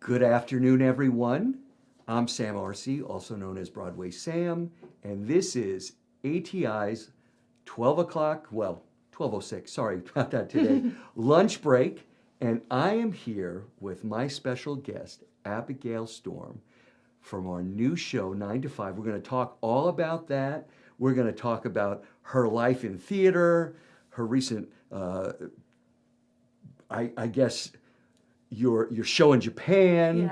Good afternoon, everyone. I'm Sam Arce, also known as Broadway Sam, and this is ATI's 12 o'clock, 12:06, sorry about that today, lunch break, and I am here with my special guest, Abigail Storm, from our new show, 9 to 5. We're going to talk all about that. We're going to talk about her life in theater, her recent, I guess, your show in Japan,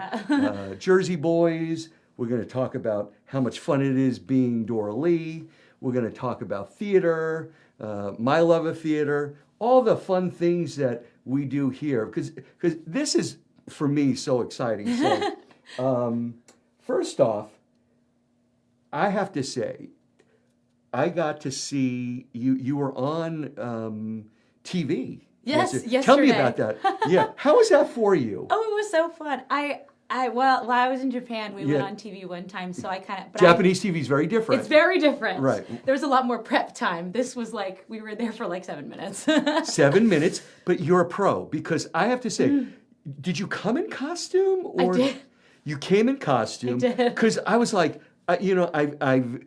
Jersey Boys. We're going to talk about how much fun it is being Dora Lee. We're going to talk about theater, my love of theater, all the fun things that we do here. Because this is, for me, so exciting. So, first off, I have to say, I got to see you. You were on TV. Yes, yesterday. Tell me about that. Yeah, how was that for you? Oh, it was so fun. While I was in Japan, we went on TV one time, so I kind of... Japanese TV is very different. It's very different. Right. There was a lot more prep time. This was like, we were there for like 7 minutes. 7 minutes, but you're a pro, because I have to say, did you come in costume? Or I did. You came in costume? I did. Because I was like, I've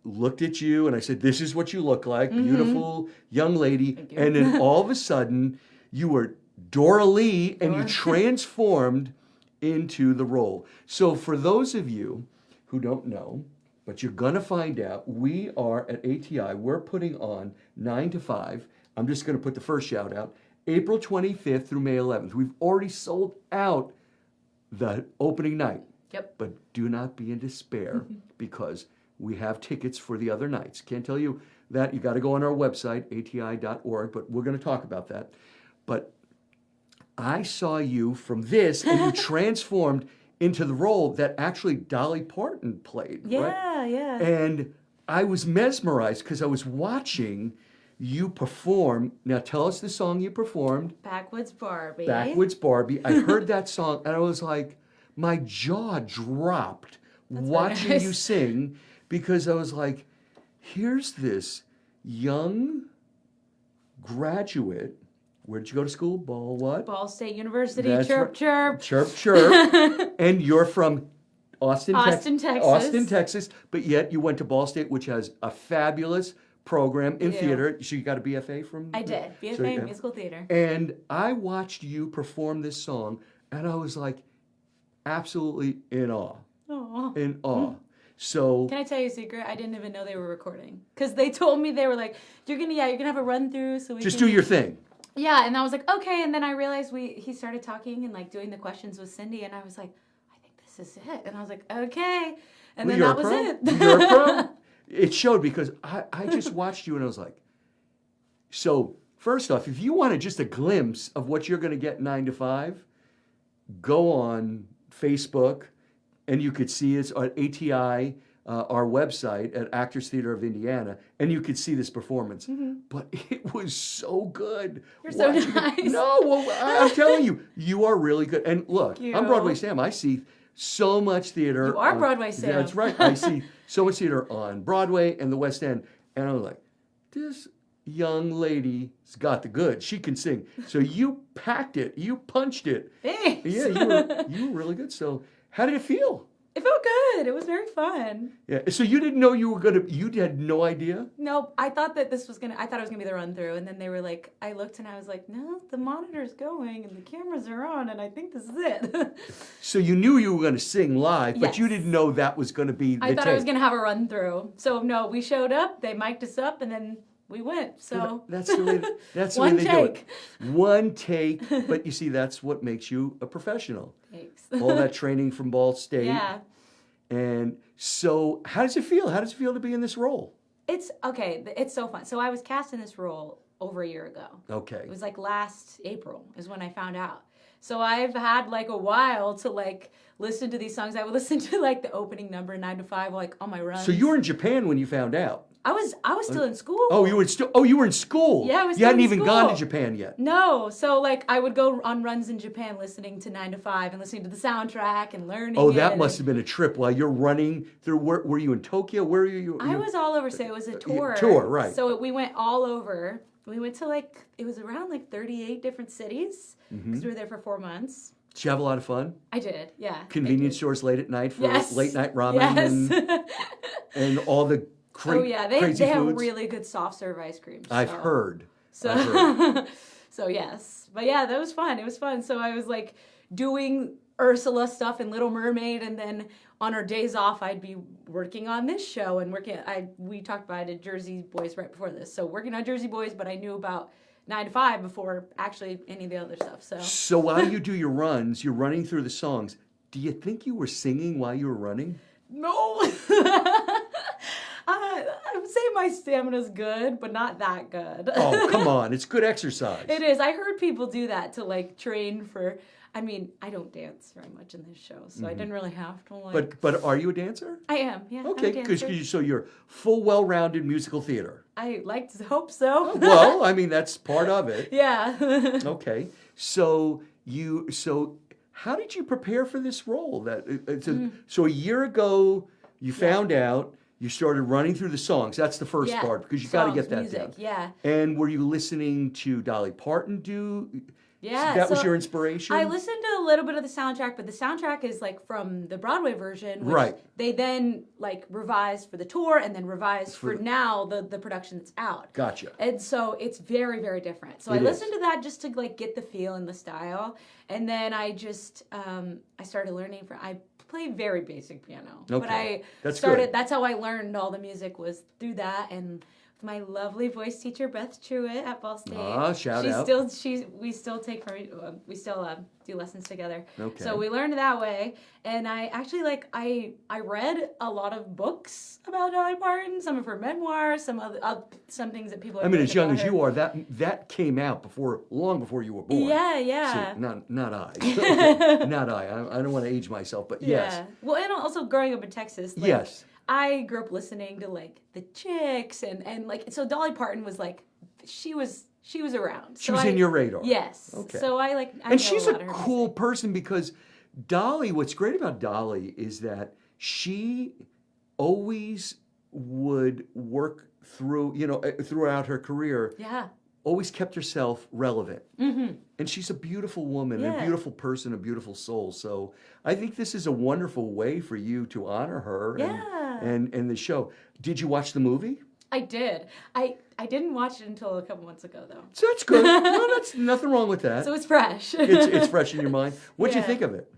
looked at you and I said, this is what you look like, beautiful young lady. Thank you. And then all of a sudden, you were Dora Lee and you transformed into the role. So for those of you who don't know, but you're going to find out, we are at ATI, we're putting on 9 to 5. I'm just going to put the first shout out, April 25th through May 11th. We've already sold out the opening night. Yep. But do not be in despair because we have tickets for the other nights. Can't tell you that. You got to go on our website, ati.org, but we're going to talk about that. But I saw you from this, and you transformed into the role that actually Dolly Parton played. Yeah, right? yeah. And I was mesmerized because I was watching you perform. Now tell us the song you performed. Backwoods Barbie. Backwoods Barbie. I heard that song, and I was like, my jaw dropped watching you sing, because I was like, here's this young graduate. Where did you go to school? Ball State University. That's Chirp, right. chirp. Chirp, chirp. And you're from Austin, Texas. Austin, Texas. But yet you went to Ball State, which has a fabulous program in theater. So you got a BFA from? I did. BFA in musical theater. And I watched you perform this song, and I was like, absolutely in awe. Aww. In awe. So can I tell you a secret? I didn't even know they were recording, because they told me, they were like, you're gonna have a run through, so we just can do your thing. Yeah, and I was like, okay, and then I realized he started talking and like doing the questions with Cindy, and I was like, I think this is it, and I was like, okay, and then that was it. You're a pro. It showed, because I just watched you and I was like, so first off, if you wanted just a glimpse of what you're going to get 9 to 5, go on Facebook. And you could see us on ATI, our website at Actors Theater of Indiana, and you could see this performance. But it was so good. You're so nice. No, well, I'm telling you, you are really good. And look, Thank you. I'm Broadway Sam. I see so much theater. You are Broadway Sam. That's right. I see so much theater on Broadway and the West End. And I was like, this young lady's got the goods. She can sing. So you packed it. You punched it. Thanks. Yeah, you were really good. So how did it feel? It felt good. It was very fun. Yeah. So you didn't know you were you had no idea? No, I thought that I thought it was gonna be the run through, and then they were like, I looked and I was like, no, the monitor's going and the cameras are on, and I think this is it. So you knew you were going to sing live, but Yes. you didn't know that was going to be the I thought take. I was gonna have a run through. So no, we showed up, they mic'd us up, and then we went. So that's the way. That's the One way they do it. take. One take. But you see, that's what makes you a professional. Thanks. All that training from Ball State. Yeah. And so, how does it feel? How does it feel to be in this role? It's okay. It's so fun. So I was cast in this role over a year ago. Okay. It was like last April is when I found out. So I've had like a while to like listen to these songs. I would listen to like the opening number 9 to 5 like on my runs. So you were in Japan when you found out. I was still in school. Oh, you were in school. Yeah, I was You still hadn't in even gone to school. Japan yet. No, so like I would go on runs in Japan listening to 9 to 5 and listening to the soundtrack and learning. Oh, that must have been a trip while you're running through. Were you in Tokyo? Where were you? I was all over. So it was a tour. Tour, right. So we went all over. We went to like, it was around like 38 different cities because we were there for 4 months. Did you have a lot of fun? I did, yeah. Convenience stores late at night for Yes. late night ramen Yes. and all the crazy they have foods? really good soft serve ice cream. I've heard. So, I've heard. so yes. But yeah, that was fun. It was fun. So I was like doing Ursula stuff and Little Mermaid, and then on our days off, I'd be working on this show and we talked about, I did Jersey Boys right before this. So working on Jersey Boys, but I knew about 9 to 5 before actually any of the other stuff. So while you do your runs, you're running through the songs. Do you think you were singing while you were running? No. I would say my stamina's good, but not that good. Oh, come on. It's good exercise. It is. I heard people do that to like train for, I mean, I don't dance very much in this show, so I didn't really have to like. But are you a dancer? I am, yeah. Okay, because so you're full, well-rounded musical theater. I like to hope so. Well, I mean, that's part of it. Yeah. Okay. So how did you prepare for this role? So a year ago, you found out, you started running through the songs. That's the first part, because you got to get that music, down. Yeah. And were you listening to Dolly Parton do? Yeah. That was your inspiration? I listened to a little bit of the soundtrack, but the soundtrack is like from the Broadway version, which right. they then like revised for the tour and then revised for now the production that's out. Gotcha. And so it's very, very different. So I listened to that just to like get the feel and the style. And then I just, I started learning I play very basic piano. Okay. But that's how I learned all the music, was through that, and my lovely voice teacher Beth Truitt at Ball State. Shout out. We still do lessons together. Okay. So we learned that way, and I actually I read a lot of books about Dolly Parton, some of her memoirs, some things that people. I mean, as young as you are, that came out long before you were born. Yeah. So, not I. Not I. I don't want to age myself, but yes. Yeah. Well, and also growing up in Texas. Yes. I grew up listening to like the Chicks and like, so Dolly Parton was like, she was around. She was in your radar. Yes. Okay. So I and she's a cool person, because Dolly, what's great about Dolly is that she always would work throughout her career. Yeah. Always kept herself relevant. Mm-hmm. And she's a beautiful woman, a beautiful person, a beautiful soul. So I think this is a wonderful way for you to honor her and the show. Did you watch the movie? I did. I didn't watch it until a couple months ago, though. So that's good. No, that's nothing wrong with that. So it's fresh. It's fresh in your mind. What'd you think of it?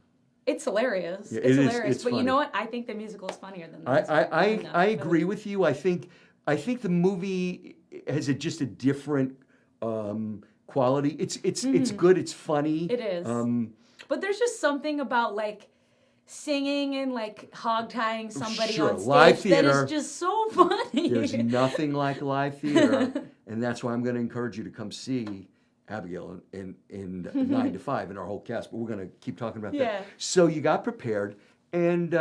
It's hilarious. Yeah, it's hilarious. It's but funny. you know what? I think the musical is funnier than the musical. I agree with you. I think the movie has just a different quality. It's good. It's funny. It is. But there's just something about like singing and like hog-tying somebody on stage live theater, that is just so funny. There's nothing like live theater, and that's why I'm going to encourage you to come see Abigail in 9 to 5 in our whole cast. But we're going to keep talking about that. So you got prepared, and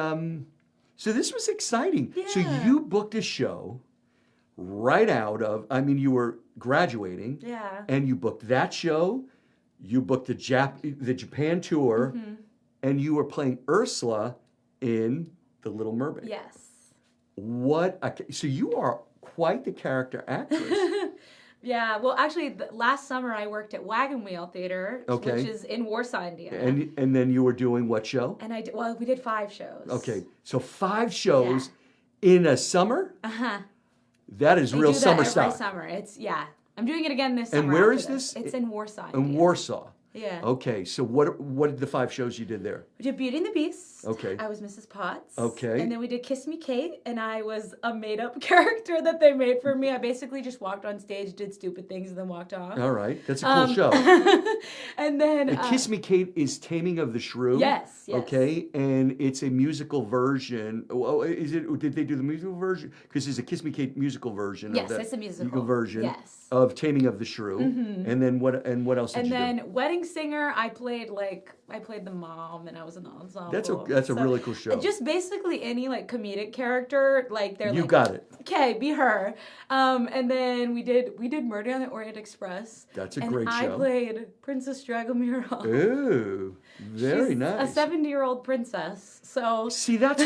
so this was exciting. Yeah. So you booked a show right out of, you were graduating, and you booked that show. You booked the Japan tour. Mm-hmm. And you were playing Ursula in The Little Mermaid. Yes. So you are quite the character actress. Yeah, well, actually, last summer I worked at Wagon Wheel Theater, which is in Warsaw, Indiana. And then you were doing what show? And we did 5 shows. Okay, so 5 shows in a summer? Uh-huh. That is real summer stock. Every summer. I'm doing it again this summer. And where is this? It's in Warsaw, Indiana. In Warsaw. Yeah. Okay, so what did the 5 shows you did there? We did Beauty and the Beast. Okay. I was Mrs. Potts. Okay. And then we did Kiss Me Kate, and I was a made-up character that they made for me. I basically just walked on stage, did stupid things, and then walked off. All right, that's a cool show. And then... Kiss Me Kate is Taming of the Shrew. Yes. Okay, and it's a musical version. Oh, is it? Did they do the musical version? Because there's a Kiss Me Kate musical version. Yes, it's a musical version. Yes. Of Taming of the Shrew. Mm-hmm. And then what? And what else did you do? And then Wedding Singer, I played the mom, and I was an ensemble. That's a really cool show. Just basically any like comedic character, like they're you got it. Okay, be her. And then we did Murder on the Orient Express. That's a great show. I played Princess Dragomir. Ooh, very nice. A 70-year-old princess. So see, that's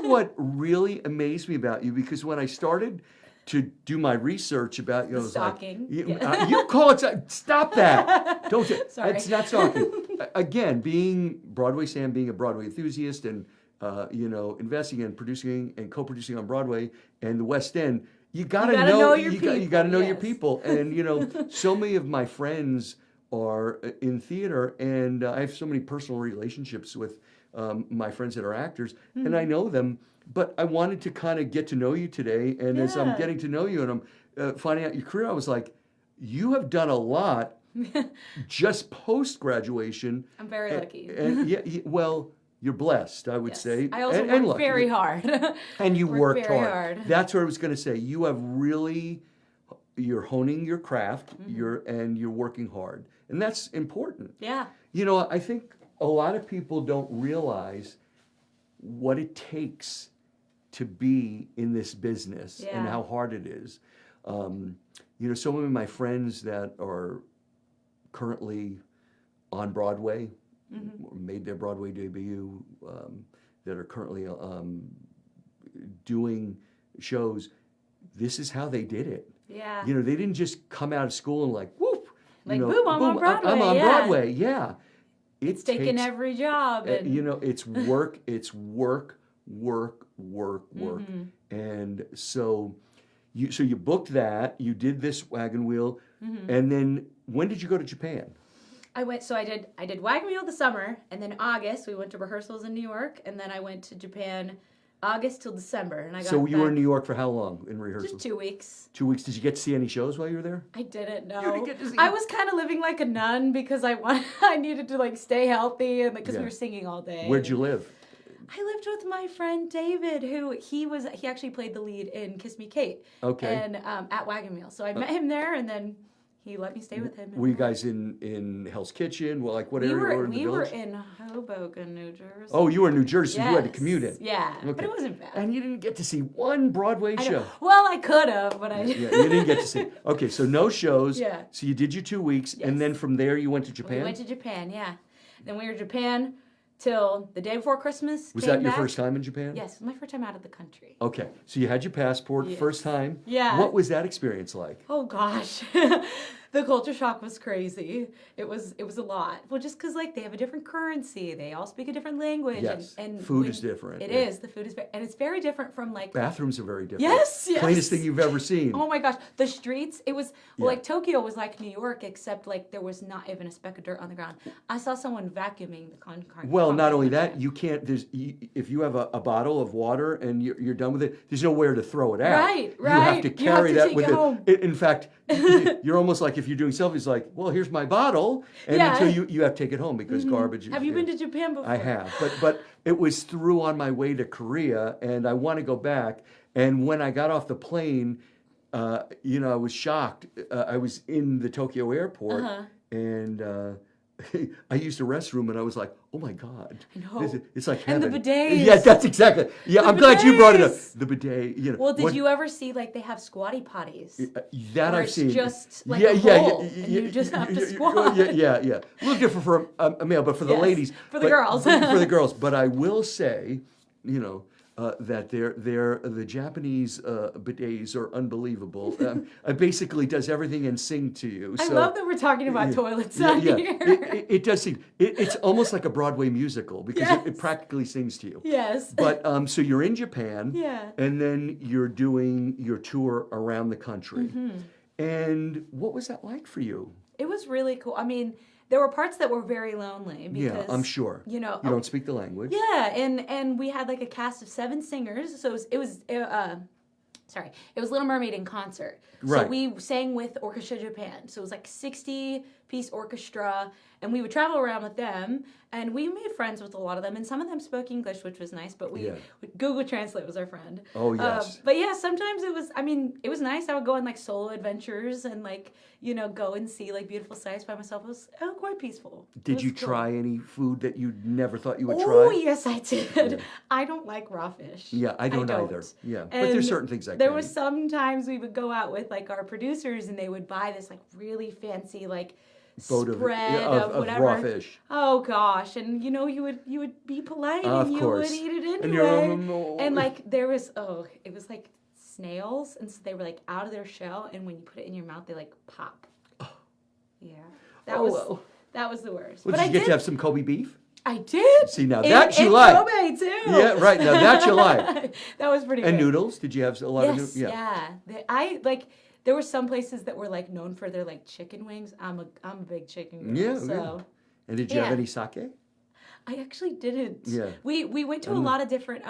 what really amazed me about you, because when I started to do my research about, The stalking. Like, you call it, stop that. Don't you? Sorry. It's not stalking. Again, being Broadway Sam, being a Broadway enthusiast and, investing and producing and co-producing on Broadway and the West End, you gotta know your people. You gotta know your people. And, so many of my friends are in theater, and I have so many personal relationships with my friends that are actors, and I know them. But I wanted to kind of get to know you today, and as I'm getting to know you and I'm finding out your career, I was like, you have done a lot just post-graduation. I'm very lucky. And well, you're blessed, I would say. I also work very hard. And you worked very hard. That's what I was going to say. You have really, you're honing your craft, and you're working hard. And that's important. Yeah. I think a lot of people don't realize what it takes to be in this business and how hard it is. Some of my friends that are currently on Broadway, made their Broadway debut, that are currently doing shows, this is how they did it. Yeah. They didn't just come out of school and like, whoop. Like, boom, I'm on Broadway. I'm on Broadway, yeah. It's taking every job. And... it's work, work. And so you booked that, you did this Wagon Wheel, and then when did you go to Japan? I did Wagon Wheel the summer, and then August we went to rehearsals in New York, and then I went to Japan August till December, and I got So you were in New York for how long in rehearsals? Just 2 weeks. 2 weeks. Did you get to see any shows while you were there? I didn't know. You didn't get to see... I was kind of living like a nun because I needed to stay healthy, and because we were singing all day. Where'd you live? I lived with my friend David, who he actually played the lead in Kiss Me Kate. Okay. And at Wagon Wheel, so I met him there, and then he let me stay with him. Were you guys in Hell's Kitchen? Well, like what area were in the village? We were in Hoboken, New Jersey. Oh, you were in New Jersey, so you had to commute in. Yeah, but it wasn't bad. And you didn't get to see one Broadway show. Well, I could have, but I didn't. Yeah, you didn't get to see. Okay, so no shows. Yeah. So you did your 2 weeks, and then from there you went to Japan? We went to Japan, yeah. Then we were in Japan till the day before Christmas. Was that your first time in Japan? Yes, it was my first time out of the country. Okay, so you had your passport, first time. Yeah. What was that experience like? Oh gosh, the culture shock was crazy. It was a lot. Well, just because they have a different currency, they all speak a different language. Yes, and food is different. It is. The food is and it's very different from Bathrooms are very different. Yes. Cleanest thing you've ever seen. Oh my gosh, the streets. It was Tokyo was like New York, except there was not even a speck of dirt on the ground. I saw someone vacuuming the concrete. Well, not only that, you can't. If you have a bottle of water and you're done with it, there's nowhere to throw it out. Right. You have to carry that with home. In fact, you're almost like if you're doing selfies, like, well, here's my bottle, and until you have to take it home because garbage. Have you been to Japan before? I have, but it was through on my way to Korea, and I want to go back. And when I got off the plane, I was shocked. I was in the Tokyo airport, and I used a restroom, and I was like, "Oh my God!" I know. It's like heaven. And the bidets. Yeah, that's exactly. Yeah, I'm glad you brought it up. The bidet. Well, did you ever see they have squatty potties? That I've seen. It's just a hole, and you just have to squat. Yeah. A little different for a male, but for the ladies, for the girls, for the girls. But I will say, that the Japanese bidets are unbelievable. It basically does everything and sing to you. I love that we're talking about toilets on here. It does sing. It's almost like a Broadway musical because it practically sings to you. Yes. But so you're in Japan. Yeah. And then you're doing your tour around the country. And what was that like for you? It was really cool. I mean, there were parts that were very lonely because I'm sure. You don't speak the language. Yeah, and we had a cast of 7 singers, so it was Little Mermaid in concert. Right. So we sang with Orchestra Japan. So it was 60-piece orchestra, and we would travel around with them, and we made friends with a lot of them, and some of them spoke English, which was nice, but Google Translate was our friend. Oh, yes. But yeah, sometimes it was nice. I would go on solo adventures and go and see beautiful sights by myself. It was quite peaceful. Did you try any food that you never thought you would try? Oh, yes, I did. Yeah. I don't like raw fish. Yeah, I don't either. Yeah, and but there's certain things I can. There was sometimes we would go out with our producers, and they would buy this really fancy spread of whatever raw fish. Oh gosh, and you would be polite and you would eat it anyway. And there was it was snails, and so they were like out of their shell, and when you put it in your mouth, they like pop. Oh. Yeah. That was the worst. Well, but did you get to have some Kobe beef? I did. See, now that you like. Kobe too. Yeah, right. Now that you like. That was pretty good. And noodles? Did you have a lot of noodles? Yeah. There were some places that were like known for their like chicken wings. I'm a big chicken girl. Yeah. So. Yeah. And did you have any sake? I actually didn't. Yeah. We went to a lot of different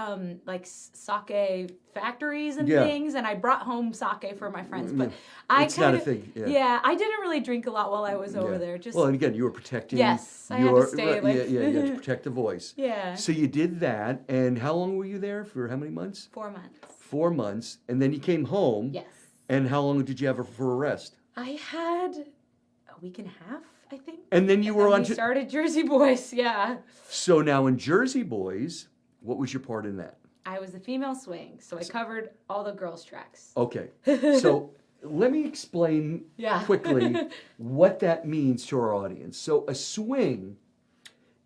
like sake factories and things, and I brought home sake for my friends. But it's not a thing. Yeah, I didn't really drink a lot while I was over there. Just and again, you were protecting. Yes, I had to stay. You had to protect the voice. Yeah. So you did that, and how long were you there for? How many months? 4 months. 4 months, and then you came home. Yes. And how long did you have for a rest? I had a week and a half, I think. And then you were on. We started Jersey Boys, yeah. So now in Jersey Boys, what was your part in that? I was the female swing, so I covered all the girls' tracks. Okay. So let me explain quickly what that means to our audience. So a swing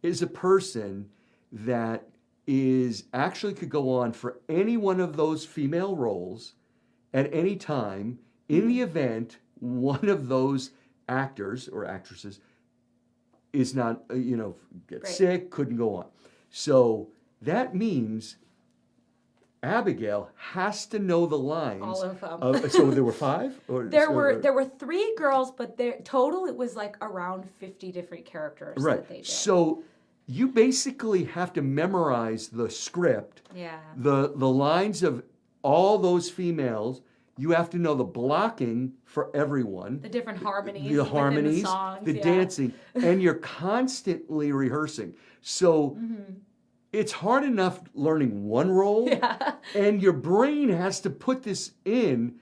is a person that is actually could go on for any one of those female roles at any time in the event one of those actors or actresses is not, gets sick, couldn't go on. So that means Abigail has to know the lines. All of them. So there were 5? There were 3 girls, but total it was like around 50 different characters that they did. So you basically have to memorize the script, the lines of all those females. You have to know the blocking for everyone. The different harmonies. The harmonies, the songs, the dancing. And you're constantly rehearsing. So it's hard enough learning one role. And your brain has to put this in.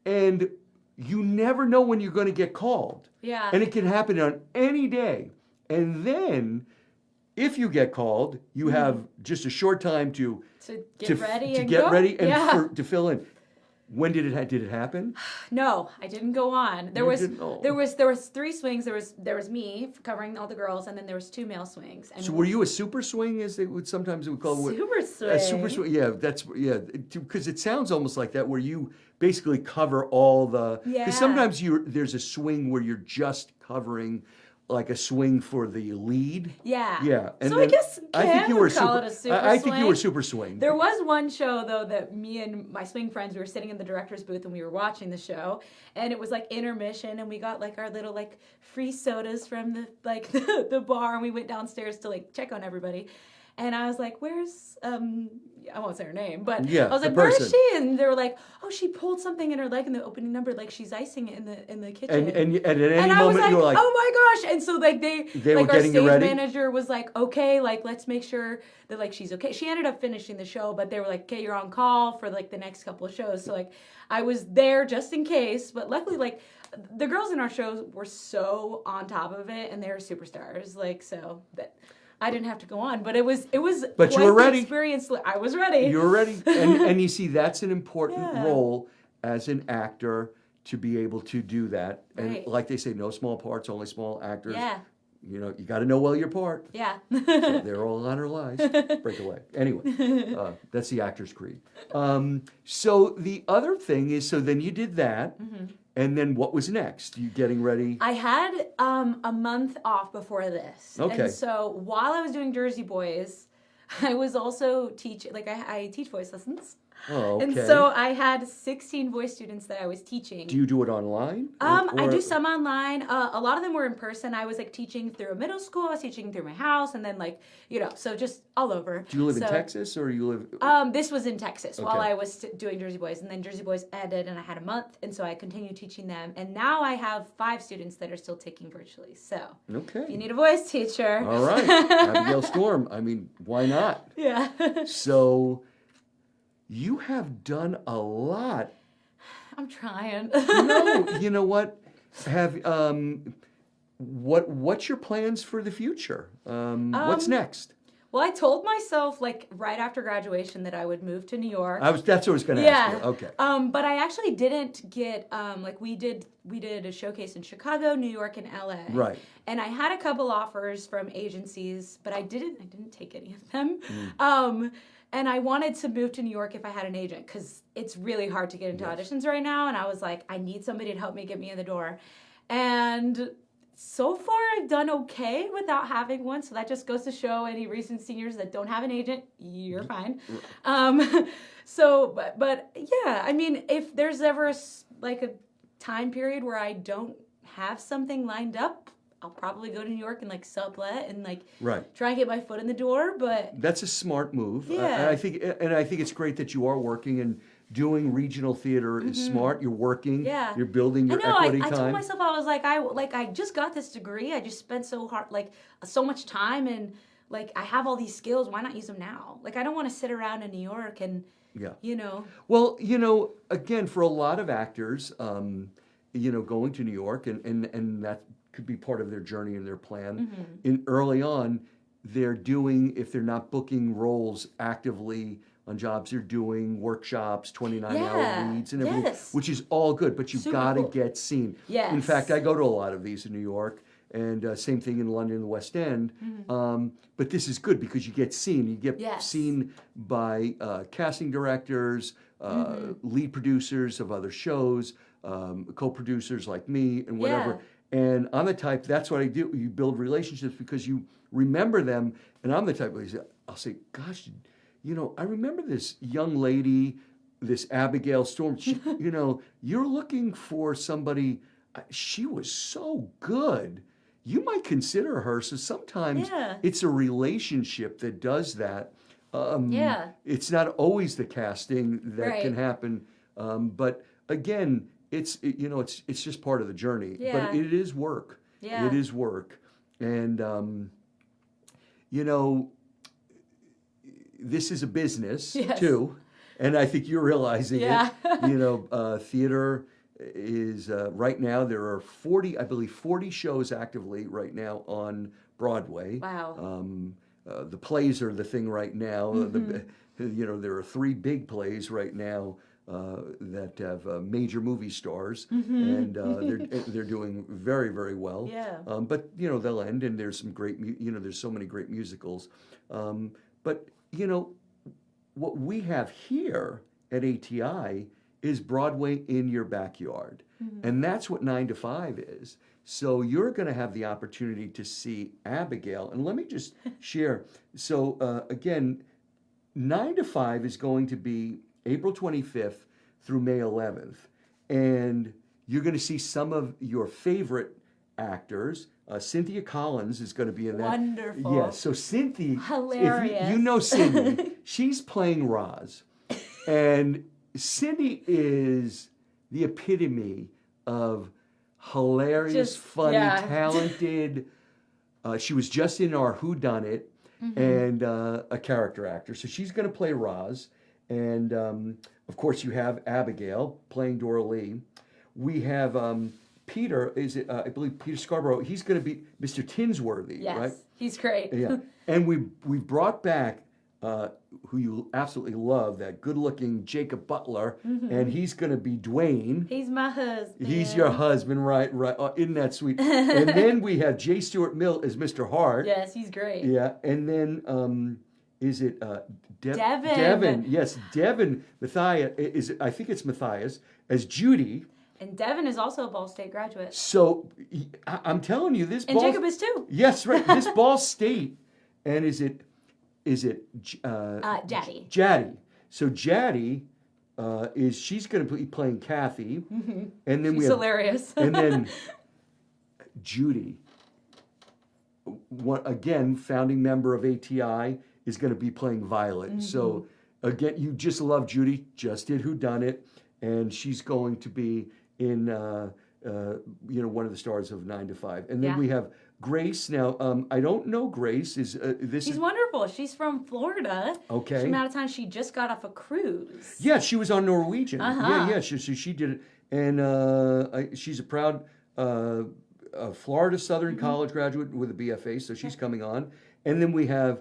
And you never know when you're going to get called. And it can happen on any day. And then, if you get called, you have just a short time to get ready and to fill in. When did it happen? No, I didn't go on. There was 3 swings. There was me covering all the girls, and then there was 2 male swings. And so were you a super swing, as they would sometimes call it? Super swing. A super swing. Yeah, because it sounds almost like that, where you basically cover all the. Yeah. Because sometimes there's a swing where you're just covering. Like a swing for the lead. Yeah. And so I guess I think you were call it a super I swing. think you were super swing. There was one show though that me and my swing friends, we were sitting in the director's booth and we were watching the show, and it was like intermission, and we got like our little like free sodas from the bar, and we went downstairs to like check on everybody. And I was like, where's, I won't say her name, but I was like, where is she? And they were like, oh, she pulled something in her leg in the opening number, like she's icing it in the kitchen. And at any moment, you were like, oh my gosh. And so like they were like our getting stage you ready? manager was like, okay, like let's make sure that like she's okay. She ended up finishing the show, but they were like, okay, you're on call for like the next couple of shows. So like I was there just in case, but luckily like the girls in our shows were so on top of it, and they were superstars. Like, so that I didn't have to go on, but it was. But you were ready. Experience. I was ready. You were ready, and you see that's an important role as an actor to be able to do that. And like they say, no small parts, only small actors. Yeah. You got to know well your part. Yeah. So they're all on her lies. Break away. Anyway, that's the actor's creed. So the other thing is, so then you did that. And then what was next? You getting ready? I had a month off before this. Okay. And so while I was doing Jersey Boys, I was also I teach voice lessons. Oh, okay. And so I had 16 voice students that I was teaching. Do you do it online? I do some online. A lot of them were in person. I was like teaching through a middle school. I was teaching through my house, and then so just all over. Do you live in Texas, or you live? This was in Texas while I was doing Jersey Boys, and then Jersey Boys ended, and I had a month, and so I continued teaching them, and now I have 5 students that are still taking virtually. So okay, if you need a voice teacher, all right, Abigail Storm. I mean, why not? Yeah. So. You have done a lot. I'm trying. No, you know what? What's your plans for the future? What's next? Well, I told myself right after graduation that I would move to New York. That's what I was going to ask you. Okay. But I actually didn't get we did a showcase in Chicago, New York, and LA. Right. And I had a couple offers from agencies, but I didn't take any of them. And I wanted to move to New York if I had an agent, because it's really hard to get into auditions right now. And I was like, I need somebody to help me get me in the door. And so far, I've done okay without having one. So that just goes to show any recent seniors that don't have an agent, you're fine. But yeah, I mean, if there's ever a time period where I don't have something lined up, I'll probably go to New York and like sublet and like try and get my foot in the door. But that's a smart move. Yeah. I think it's great that you are working, and doing regional theater is smart. You're working. Yeah. You're building your equity time. I told myself, I was like, I just got this degree. I just spent so much time, and like I have all these skills. Why not use them now? Like I don't want to sit around in New York and Well, again, for a lot of actors, going to New York and that could be part of their journey and their plan. In early on, they're doing, if they're not booking roles actively on jobs, they're doing workshops, 29-hour reads and everything, which is all good, but you've got to get seen. Yes. In fact, I go to a lot of these in New York, and same thing in London and the West End. But this is good because you get seen. You get seen by casting directors, lead producers of other shows, co-producers like me, and whatever. And I'm the type, that's what I do. You build relationships because you remember them. And I'm the type of, I'll say, gosh, I remember this young lady, this Abigail Storm. She, you're looking for somebody, she was so good. You might consider her. So sometimes it's a relationship that does that. It's not always the casting that can happen. But again, it's just part of the journey. But it is work. It is work. And, this is a business too. And I think you're realizing it. Theater is, right now, there are 40 shows actively right now on Broadway. Wow. The plays are the thing right now. There are 3 big plays right now that have major movie stars, and they're doing very, very well. But they'll end, and there's some great there's so many great musicals. But what we have here at ATI is Broadway in your backyard, and that's what 9 to 5 is. So you're going to have the opportunity to see Abigail, and let me just share. So again, 9 to 5 is going to be April 25th through May 11th. And you're going to see some of your favorite actors. Cynthia Collins is going to be in that. Wonderful. Yes, so Cynthia. Hilarious. If you know Cindy, she's playing Roz. And Cindy is the epitome of hilarious, funny, talented. She was just in our Whodunit, and a character actor. So she's going to play Roz. And, of course, you have Abigail playing Dora Lee. We have Peter, I believe Peter Scarborough. He's going to be Mr. Tinsworthy, right? Yes, he's great. Yeah. And we brought back, who you absolutely love, that good-looking Jacob Butler, and he's going to be Dwayne. He's my husband. He's your husband, right? Isn't that sweet? And then we have J. Stuart Mill as Mr. Hart. Yes, he's great. Yeah, and then is it Devin? Devin, yes, Devin Matthias I think it's Matthias as Judy. And Devin is also a Ball State graduate. So I'm telling you, this. And Jacob is too. Yes, right. This Ball State, and is it Jaddy. Jaddy. So Jaddy she's going to be playing Kathy, and then She's hilarious. And then Judy, again, founding member of ATI, is going to be playing Violet. So again, you just love Judy. Just did Whodunit, and she's going to be in one of the stars of 9 to 5. And then we have Grace. Now, I don't know Grace. She's wonderful. She's from Florida. Okay. She's from out of town. She just got off a cruise. Yeah, she was on Norwegian. Yeah. She did it, and she's a proud Florida Southern College graduate with a BFA. So she's coming on, and then we have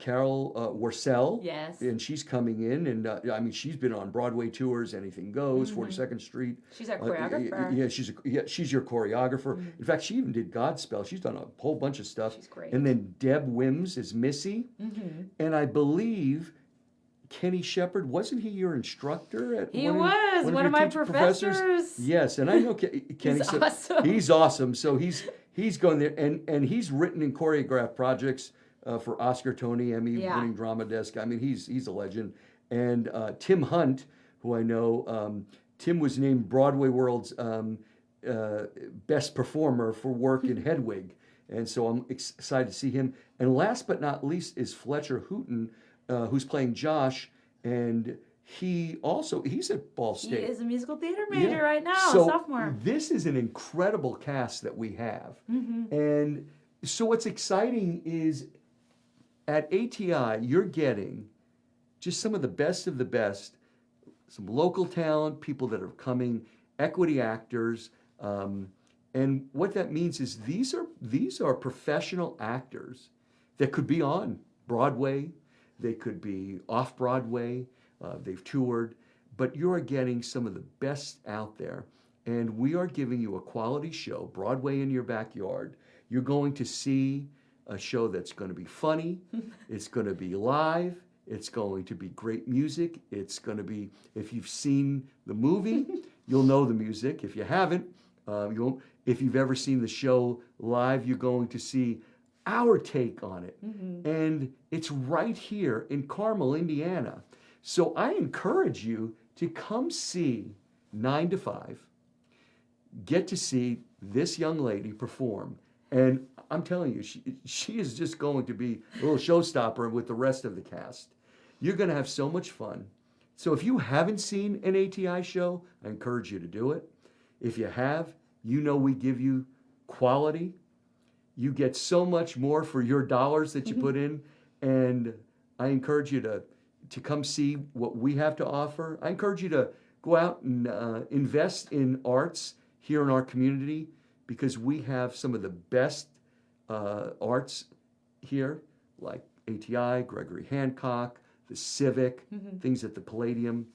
Carol Warcell. Yes. And she's coming in, and she's been on Broadway tours, Anything Goes, 42nd Street. She's our choreographer. She's your choreographer. In fact, she even did Godspell. She's done a whole bunch of stuff. She's great. And then Deb Wims is Missy. And I believe Kenny Shepard, wasn't he your instructor at He was one of my professors. Yes, and I know Kenny. He's awesome. He's awesome. So he's going there, and he's written and choreographed projects for Oscar, Tony, Emmy-winning drama desk. I mean, he's a legend. And Tim Hunt, who I know, Tim was named Broadway World's best performer for work in Hedwig, and so I'm excited to see him. And last but not least is Fletcher Hooton, who's playing Josh, and he's at Ball State. He is a musical theater major right now, so sophomore. This is an incredible cast that we have. Mm-hmm. And so what's exciting is at ATI, you're getting just some of the best, some local talent, people that are coming, equity actors. And what that means is these are professional actors that could be on Broadway, they could be off Broadway, they've toured, but you're getting some of the best out there. And we are giving you a quality show, Broadway in your backyard. You're going to see a show that's going to be funny, it's going to be live, it's going to be great music, it's going to be, if you've seen the movie, you'll know the music. If you haven't, if you've ever seen the show live, you're going to see our take on it. Mm-hmm. And it's right here in Carmel, Indiana. So I encourage you to come see 9 to 5, get to see this young lady perform. And I'm telling you, she is just going to be a little showstopper with the rest of the cast. You're going to have so much fun. So if you haven't seen an ATI show, I encourage you to do it. If you have, you know we give you quality. You get so much more for your dollars that you put in. And I encourage you to come see what we have to offer. I encourage you to go out and invest in arts here in our community, because we have some of the best arts here, like ATI, Gregory Hancock, the Civic, things at the Palladium.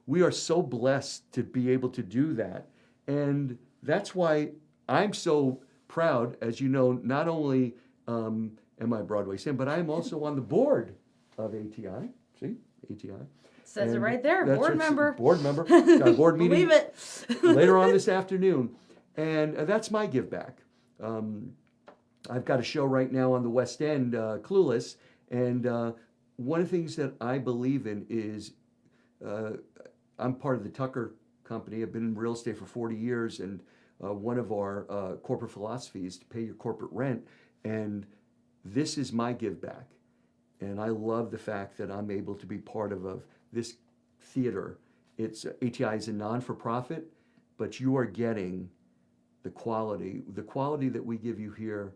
We are so blessed to be able to do that. And that's why I'm so proud, as you know, not only am I a Broadway Sam, but I am also on the board of ATI. See, ATI. Says it right there, board member. Board member. Got a board meeting Believe it. later on this afternoon. And that's my give back. I've got a show right now on the West End, Clueless, and one of the things that I believe in is I'm part of the Tucker Company. I've been in real estate for 40 years, and one of our corporate philosophies is to pay your corporate rent, and this is my give back. And I love the fact that I'm able to be part of this theater. It's ATI is a non-for-profit, but you are getting the quality that we give you here.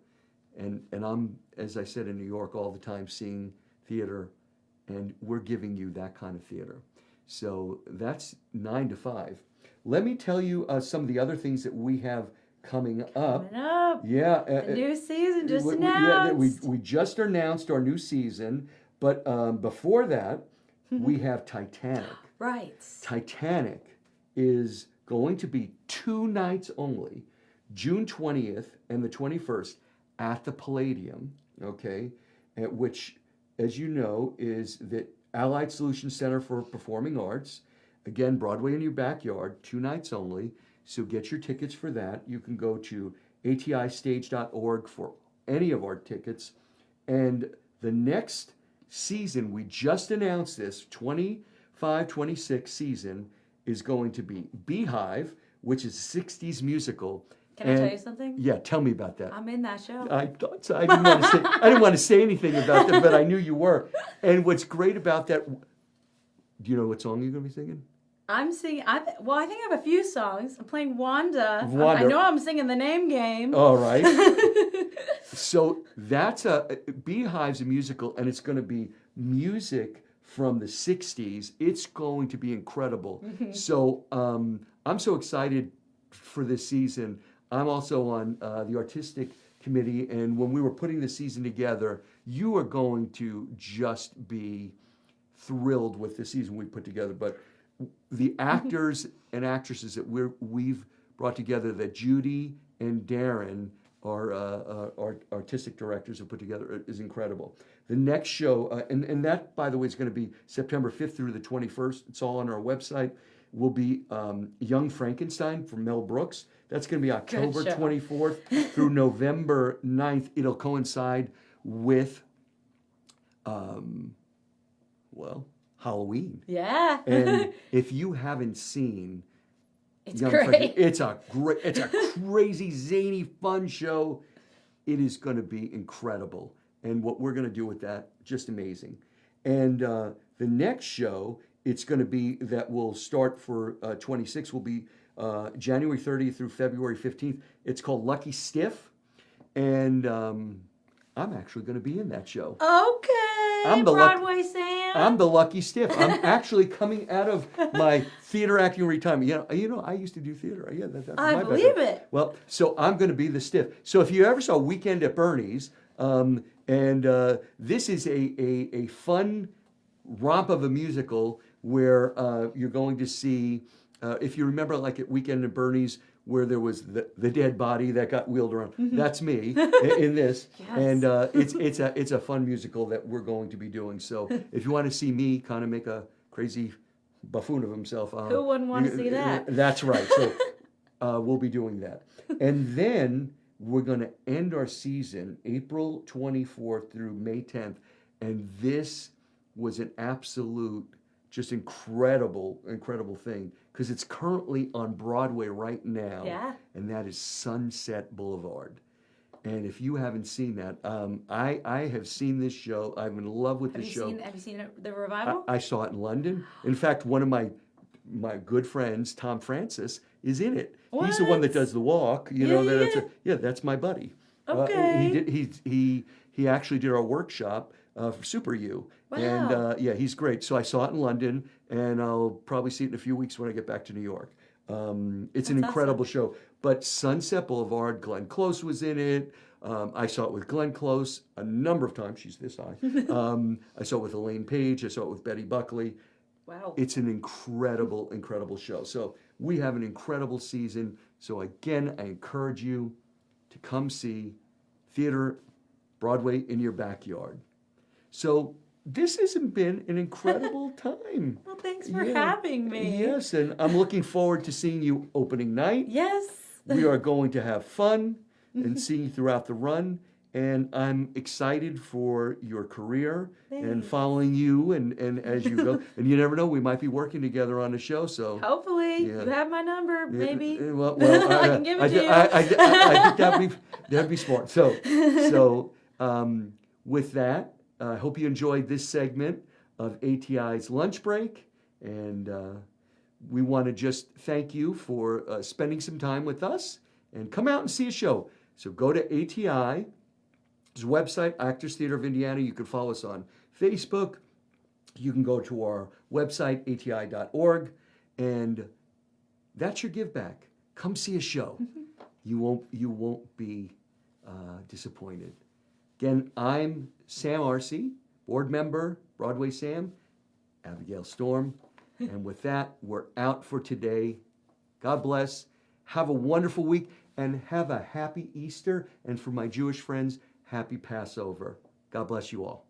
And I'm, as I said, in New York all the time, seeing theater, and we're giving you that kind of theater. So that's 9 to 5. Let me tell you some of the other things that we have coming up. Yeah. The new season just announced. We just announced our new season, but before that, we have Titanic. Right. Titanic is going to be 2 nights only, June 20th and the 21st at the Palladium, okay, at which, as you know, is the Allied Solutions Center for Performing Arts. Again, Broadway in your backyard, 2 nights only. So get your tickets for that. You can go to atistage.org for any of our tickets. And the next season, we just announced this, 25-26 season, is going to be Beehive, which is a 60s musical. Can I tell you something? Yeah, tell me about that. I'm in that show. I thought so. I didn't want to say anything about that, but I knew you were. And what's great about that, do you know what song you're going to be singing? I'm singing, I think I have a few songs. I'm playing Wanda. Wanda. I know I'm singing the name game. All right. So that's Beehive's a musical, and it's going to be music from the 60s. It's going to be incredible. So I'm so excited for this season. I'm also on the artistic committee, and when we were putting the season together, you are going to just be thrilled with the season we put together. But the actors and actresses that we've brought together, that Judy and Darren our artistic directors have put together is incredible. The next show, and that, by the way, is going to be September 5th through the 21st. It's all on our website. Will be Young Frankenstein from Mel Brooks. That's going to be October 24th through November 9th. It'll coincide with, Halloween. Yeah. And if you haven't seen It's Young great. it's a crazy, zany, fun show. It is going to be incredible. And what we're going to do with that, just amazing. And the next show, it's going to be, that will start for 26, will be January 30th through February 15th. It's called Lucky Stiff. And I'm actually going to be in that show. Okay. I'm the Broadway Sam. I'm the Lucky Stiff. I'm actually coming out of my theater acting retirement. You know, I used to do theater. Yeah, that's I my believe background. it. Well, so I'm going to be the Stiff. So if you ever saw Weekend at Bernie's, this is a fun romp of a musical where you're going to see, if you remember, like at Weekend at Bernie's, where there was the dead body that got wheeled around. That's me in this. Yes. And it's a fun musical that we're going to be doing. So if you want to see me kind of make a crazy buffoon of himself. Who wouldn't want to see that? That's right. So we'll be doing that. And then we're going to end our season April 24th through May 10th. And this was an absolute, just incredible thing, because it's currently on Broadway right now. Yeah. And that is Sunset Boulevard. And if you haven't seen that, I have seen this show. I'm in love with the show. Have you seen the revival? I saw it in London. In fact, one of my good friends, Tom Francis, is in it. What? He's the one that does the walk. You know, Yeah. that's my buddy. Okay. He actually did our workshop for Super U. Wow. And he's great. So I saw it in London, and I'll probably see it in a few weeks when I get back to New York. It's an incredible show. But Sunset Boulevard, Glenn Close was in it. I saw it with Glenn Close a number of times. She's this high. I saw it with Elaine Page. I saw it with Betty Buckley. Wow. It's an incredible show. So we have an incredible season. So again, I encourage you to come see theater, Broadway in your backyard. So this has been an incredible time. Well, thanks for having me. Yes, and I'm looking forward to seeing you opening night. Yes. We are going to have fun and see you throughout the run. And I'm excited for your career and following you and as you go. And you never know, we might be working together on the show. So hopefully you have my number, maybe. Well, I can give it to you. I think that'd be smart. So with that, I hope you enjoyed this segment of ATI's Lunch Break. And we want to just thank you for spending some time with us, and come out and see a show. So go to ATI's website, Actors Theater of Indiana. You can follow us on Facebook. You can go to our website, ati.org, and that's your give back. Come see a show. You won't be disappointed. Again, I'm Sam Arce, board member, Broadway Sam, Abigail Storm. And with that, we're out for today. God bless. Have a wonderful week, and have a happy Easter. And for my Jewish friends, happy Passover. God bless you all.